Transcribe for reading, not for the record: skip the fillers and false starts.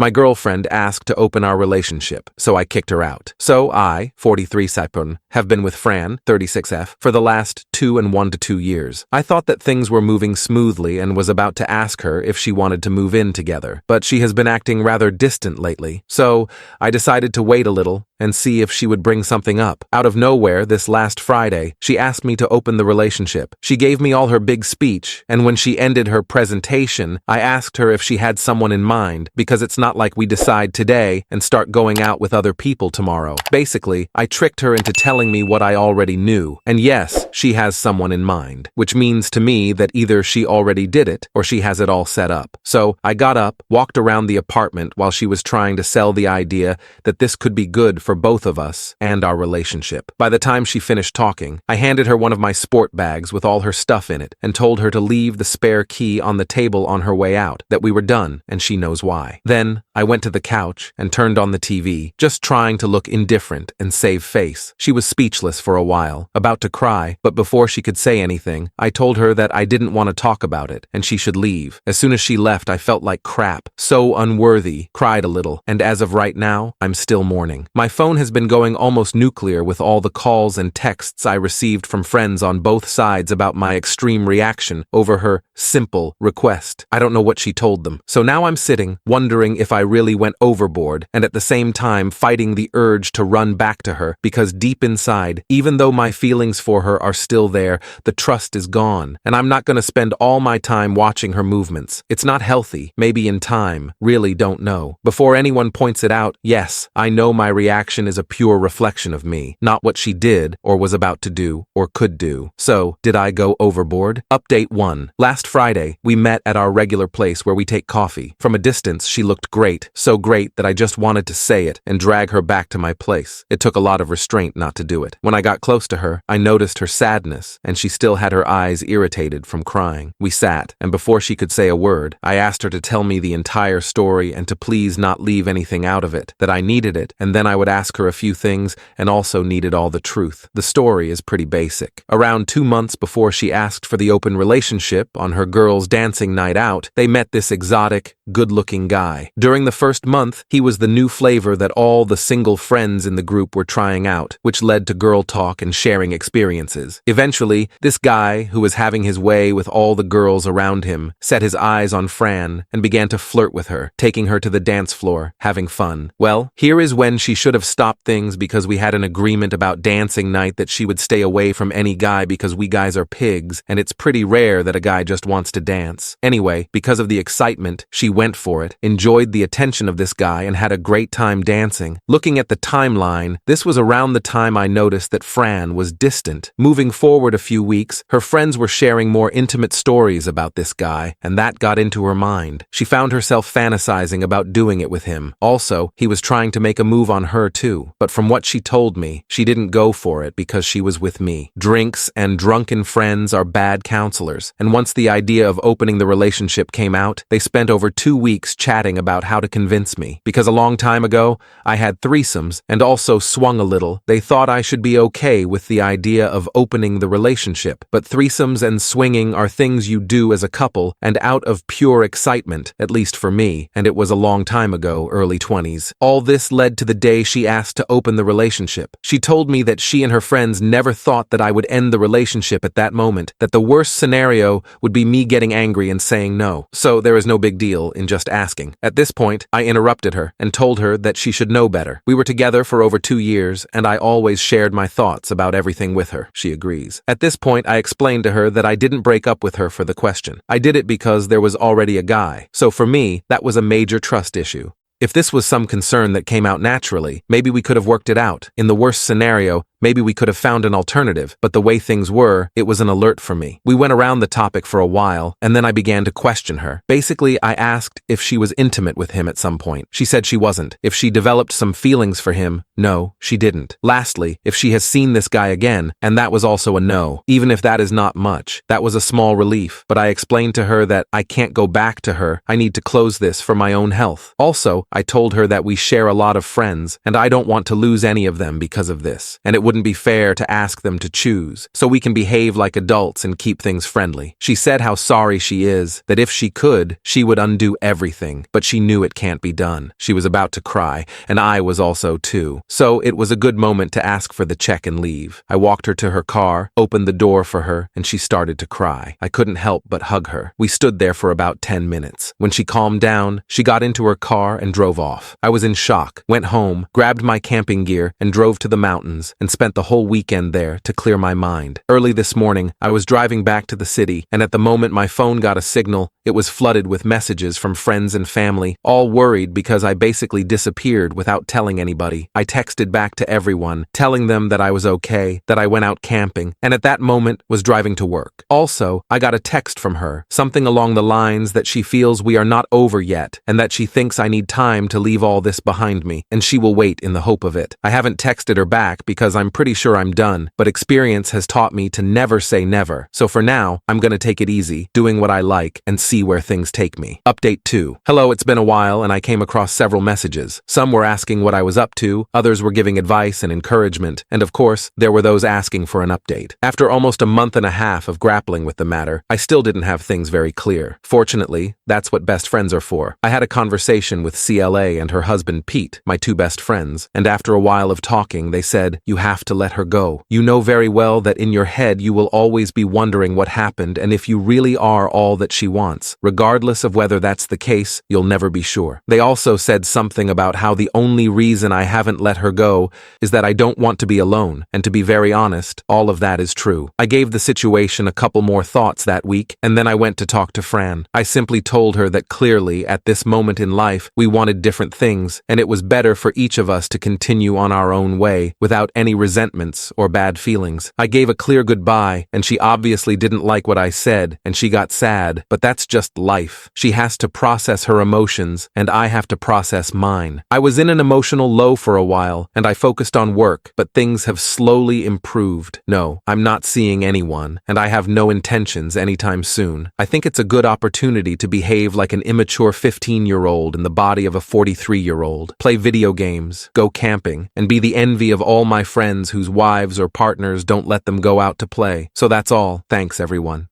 My girlfriend asked to open our relationship, so I kicked her out. So I, 43 Saipun, have been with Fran, 36F, for the last 1 to 2 years. I thought that things were moving smoothly and was about to ask her if she wanted to move in together, but she has been acting rather distant lately, so I decided to wait a little and see if she would bring something up. Out of nowhere, this last Friday, she asked me to open the relationship. She gave me all her big speech, and when she ended her presentation, I asked her if she had someone in mind, because it's not like we decide today and start going out with other people tomorrow. Basically, I tricked her into telling me what I already knew, and yes, she has someone in mind, which means to me that either she already did it or she has it all set up. So I got up, walked around the apartment while she was trying to sell the idea that this could be good for both of us and our relationship. By the time she finished talking, I handed her one of my sport bags with all her stuff in it and told her to leave the spare key on the table on her way out, that we were done and she knows why. Then I went to the couch and turned on the TV, just trying to look indifferent and save face. She was speechless for a while, about to cry, but before she could say anything, I told her that I didn't want to talk about it and she should leave. As soon as she left, I felt like crap, so unworthy, cried a little, and as of right now, I'm still mourning. My phone has been going almost nuclear with all the calls and texts I received from friends on both sides about my extreme reaction over her simple request. I don't know what she told them. So now I'm sitting, wondering if I really went overboard, and at the same time fighting the urge to run back to her, because deep inside, even though my feelings for her are still there, the trust is gone, and I'm not going to spend all my time watching her movements. It's not healthy, maybe in time, really don't know. Before anyone points it out, yes, I know my reaction is a pure reflection of me, not what she did, or was about to do, or could do. So, did I go overboard? Update 1. Last Friday, we met at our regular place where we take coffee. From a distance, she looked great, so great that I just wanted to say it and drag her back to my place. It took a lot of restraint not to do it. When I got close to her, I noticed her sadness, and she still had her eyes irritated from crying. We sat, and before she could say a word, I asked her to tell me the entire story and to please not leave anything out of it, that I needed it, and then I would ask her a few things and also needed all the truth. The story is pretty basic. Around 2 months before she asked for the open relationship on her girls' dancing night out, they met this exotic, good-looking guy. During the first month, he was the new flavor that all the single friends in the group were trying out, which led to girl talk and sharing experiences. Eventually, this guy, who was having his way with all the girls around him, set his eyes on Fran and began to flirt with her, taking her to the dance floor, having fun. Well, here is when she should have stopped things, because we had an agreement about dancing night that she would stay away from any guy because we guys are pigs, and it's pretty rare that a guy just wants to dance. Anyway, because of the excitement, she went for it, enjoyed the attention of this guy, and had a great time dancing. Looking at the timeline, this was around the time I noticed that Fran was distant. Moving forward a few weeks, her friends were sharing more intimate stories about this guy, and that got into her mind. She found herself fantasizing about doing it with him. Also, he was trying to make a move on her too, but from what she told me, she didn't go for it because she was with me. Drinks and drunken friends are bad counselors, and once the idea of opening the relationship came out, they spent over 2 weeks chatting about how to convince me. Because a long time ago, I had threesomes and also swung a little. They thought I should be okay with the idea of opening the relationship, but threesomes and swinging are things you do as a couple and out of pure excitement, at least for me, and it was a long time ago, early 20s. All this led to the day she asked to open the relationship. She told me that she and her friends never thought that I would end the relationship at that moment, that the worst scenario would be me getting angry and saying no. So there is no big deal in just asking. At this point, I interrupted her and told her that she should know better. We were together for over 2 years, and I always shared my thoughts about everything with her. She agrees. At this point, I explained to her that I didn't break up with her for the question. I did it because there was already a guy. So for me, that was a major trust issue. If this was some concern that came out naturally, maybe we could have worked it out. In the worst scenario, maybe we could have found an alternative, but the way things were, it was an alert for me. We went around the topic for a while, and then I began to question her. Basically, I asked if she was intimate with him at some point. She said she wasn't. If she developed some feelings for him, no, she didn't. Lastly, if she has seen this guy again, and that was also a no. Even if that is not much, that was a small relief, but I explained to her that I can't go back to her. I need to close this for my own health. Also, I told her that we share a lot of friends, and I don't want to lose any of them because of this, and it wouldn't be fair to ask them to choose, so we can behave like adults and keep things friendly. She said how sorry she is, that if she could, she would undo everything, but she knew it can't be done. She was about to cry, and I was also too. So it was a good moment to ask for the check and leave. I walked her to her car, opened the door for her, and she started to cry. I couldn't help but hug her. We stood there for about 10 minutes. When she calmed down, she got into her car and drove off. I was in shock, went home, grabbed my camping gear, and drove to the mountains, and spent the whole weekend there to clear my mind. Early this morning, I was driving back to the city, and at the moment my phone got a signal, it was flooded with messages from friends and family, all worried because I basically disappeared without telling anybody. I texted back to everyone, telling them that I was okay, that I went out camping, and at that moment was driving to work. Also, I got a text from her, something along the lines that she feels we are not over yet, and that she thinks I need time to leave all this behind me, and she will wait in the hope of it. I haven't texted her back because I'm pretty sure I'm done, but experience has taught me to never say never. So for now, I'm gonna take it easy, doing what I like, and see where things take me. Update 2. Hello, it's been a while, and I came across several messages. Some were asking what I was up to, others were giving advice and encouragement, and of course, there were those asking for an update. After almost a month and a half of grappling with the matter, I still didn't have things very clear. Fortunately, that's what best friends are for. I had a conversation with CLA and her husband Pete, my two best friends, and after a while of talking, they said, "You have to let her go. You know very well that in your head you will always be wondering what happened and if you really are all that she wants. Regardless of whether that's the case, you'll never be sure." They also said something about how the only reason I haven't let her go is that I don't want to be alone, and to be very honest, all of that is true. I gave the situation a couple more thoughts that week, and then I went to talk to Fran. I simply told her that clearly, at this moment in life, we wanted different things, and it was better for each of us to continue on our own way, without any resentments or bad feelings. I gave a clear goodbye, and she obviously didn't like what I said, and she got sad, but that's just life. She has to process her emotions, and I have to process mine. I was in an emotional low for a while, and I focused on work, but things have slowly improved. No, I'm not seeing anyone, and I have no intentions anytime soon. I think it's a good opportunity to behave like an immature 15-year-old in the body of a 43-year-old, play video games, go camping, and be the envy of all my friends whose wives or partners don't let them go out to play. So that's all. Thanks, everyone.